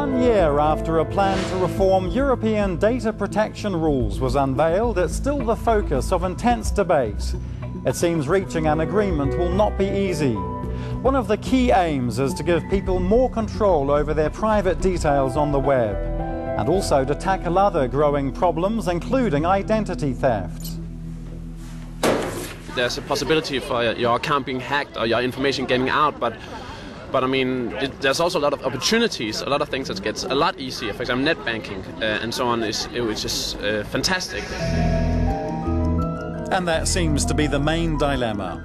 1 year after a plan to reform European data protection rules was unveiled, it's still the focus of intense debate. It seems reaching an agreement will not be easy. One of the key aims is to give people more control over their private details on the web, and also to tackle other growing problems, including identity theft. There's a possibility for your account being hacked or your information getting out, but I mean, there's also a lot of opportunities, a lot of things that gets a lot easier. For example, net banking and so on is just fantastic. And that seems to be the main dilemma: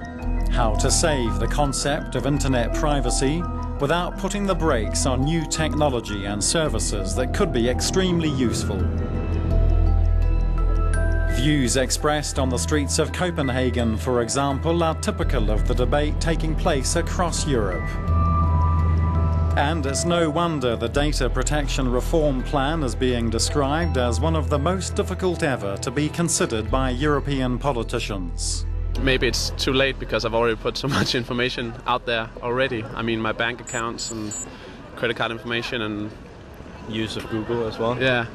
how to save the concept of internet privacy without putting the brakes on new technology and services that could be extremely useful. Views expressed on the streets of Copenhagen, for example, are typical of the debate taking place across Europe. And it's no wonder the data protection reform plan is being described as one of the most difficult ever to be considered by European politicians. Maybe it's too late because I've already put so much information out there already. I mean, my bank accounts and credit card information and use of Google as well. Yeah.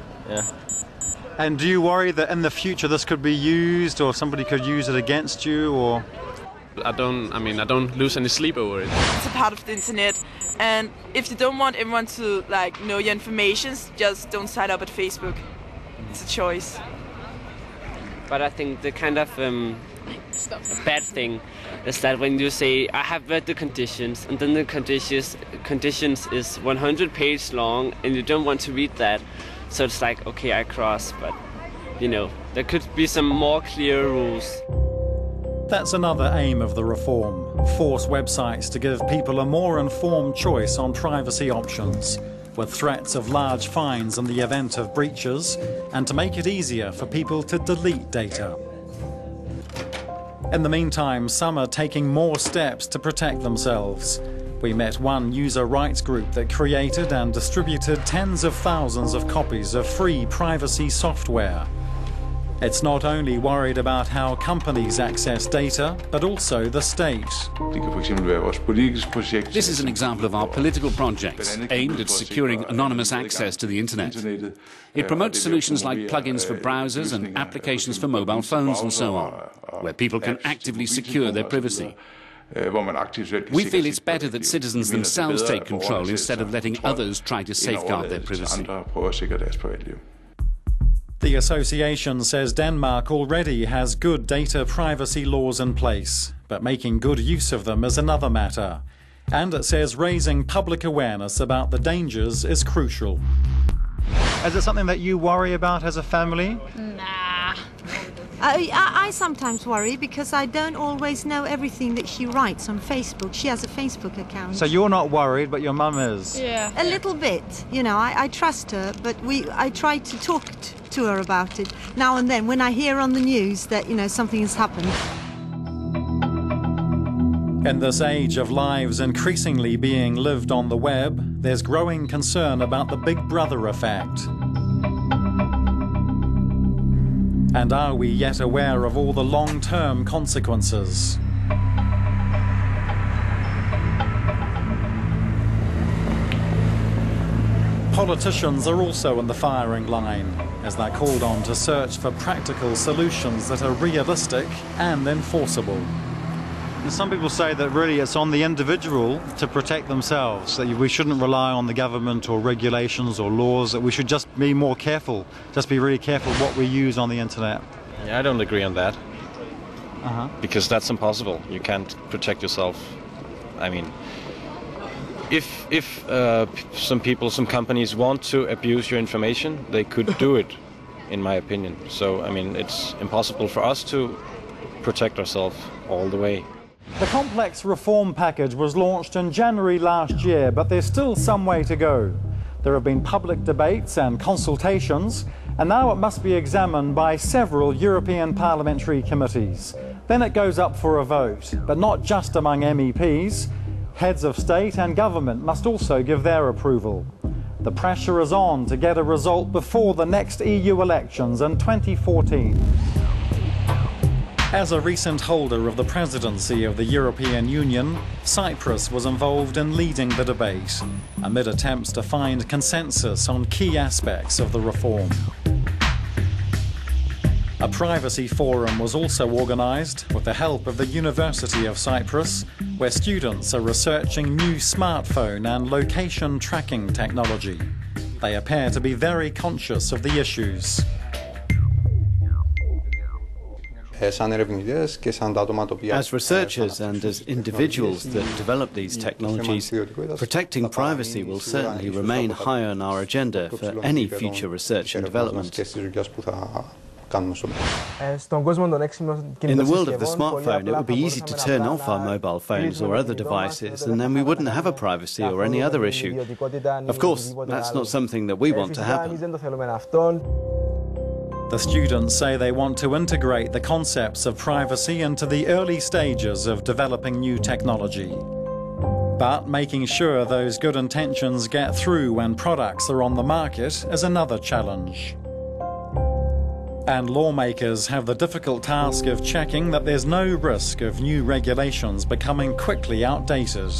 And do you worry that in the future this could be used, or somebody could use it against you, or? I don't lose any sleep over it. It's a part of the internet, and if you don't want everyone to know your information, just don't sign up at Facebook. It's a choice. But I think the kind of bad thing is that when you say, I have read the conditions, and then the conditions is 100 pages long, and you don't want to read that, so it's like, okay, I cross, but there could be some more clear rules. That's another aim of the reform: force websites to give people a more informed choice on privacy options, with threats of large fines in the event of breaches, and to make it easier for people to delete data. In the meantime, some are taking more steps to protect themselves. We met one user rights group that created and distributed tens of thousands of copies of free privacy software. It's not only worried about how companies access data, but also the state. This is an example of our political project, aimed at securing anonymous access to the internet. It promotes solutions like plugins for browsers and applications for mobile phones and so on, where people can actively secure their privacy. We feel it's better that citizens themselves take control instead of letting others try to safeguard their privacy. The association says Denmark already has good data privacy laws in place, but making good use of them is another matter. And it says raising public awareness about the dangers is crucial. Is it something that you worry about as a family? Nah. I sometimes worry because I don't always know everything that she writes on Facebook. She has a Facebook account. So you're not worried, but your mum is? Yeah. A little bit. I trust her, but I try to talk to her about it now and then when I hear on the news that, something has happened. In this age of lives increasingly being lived on the web, there's growing concern about the Big Brother effect. And are we yet aware of all the long-term consequences? Politicians are also in the firing line, as they're called on to search for practical solutions that are realistic and enforceable. And some people say that really it's on the individual to protect themselves, that we shouldn't rely on the government or regulations or laws, that we should just be more careful, just be really careful what we use on the internet. Yeah, I don't agree on that. Because that's impossible. You can't protect yourself. I mean, if some companies want to abuse your information, they could do it, in my opinion. So, I mean, it's impossible for us to protect ourselves all the way. The complex reform package was launched in January last year, but there's still some way to go. There have been public debates and consultations, and now it must be examined by several European parliamentary committees. Then it goes up for a vote, but not just among MEPs. Heads of state and government must also give their approval. The pressure is on to get a result before the next EU elections in 2014. As a recent holder of the presidency of the European Union, Cyprus was involved in leading the debate, amid attempts to find consensus on key aspects of the reform. A privacy forum was also organised with the help of the University of Cyprus, where students are researching new smartphone and location tracking technology. They appear to be very conscious of the issues. As researchers and as individuals that develop these technologies, protecting privacy will certainly remain high on our agenda for any future research and development. In the world of the smartphone, it would be easy to turn off our mobile phones or other devices, and then we wouldn't have a privacy or any other issue. Of course, that's not something that we want to happen. The students say they want to integrate the concepts of privacy into the early stages of developing new technology. But making sure those good intentions get through when products are on the market is another challenge. And lawmakers have the difficult task of checking that there's no risk of new regulations becoming quickly outdated.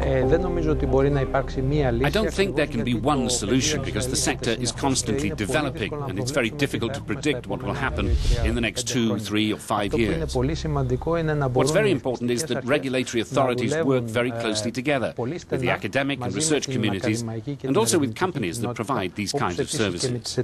I don't think there can be one solution because the sector is constantly developing and it's very difficult to predict what will happen in the next 2, 3 or 5 years. What's very important is that regulatory authorities work very closely together with the academic and research communities and also with companies that provide these kinds of services.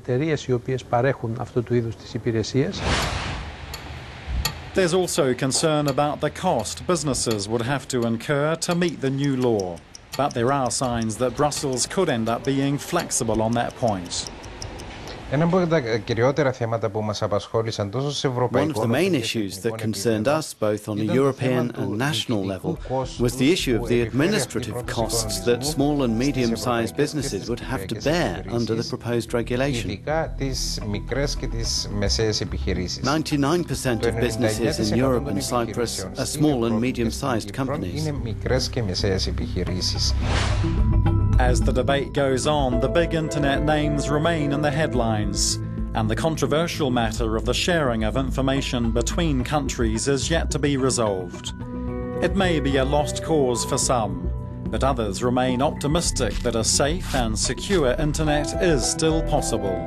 There's also concern about the cost businesses would have to incur to meet the new law. But there are signs that Brussels could end up being flexible on that point. One of the main issues that concerned us, both on a European and national level, was the issue of the administrative costs that small and medium-sized businesses would have to bear under the proposed regulation. 99% of businesses in Europe and Cyprus are small and medium-sized companies. As the debate goes on, the big internet names remain in the headlines, and the controversial matter of the sharing of information between countries is yet to be resolved. It may be a lost cause for some, but others remain optimistic that a safe and secure internet is still possible.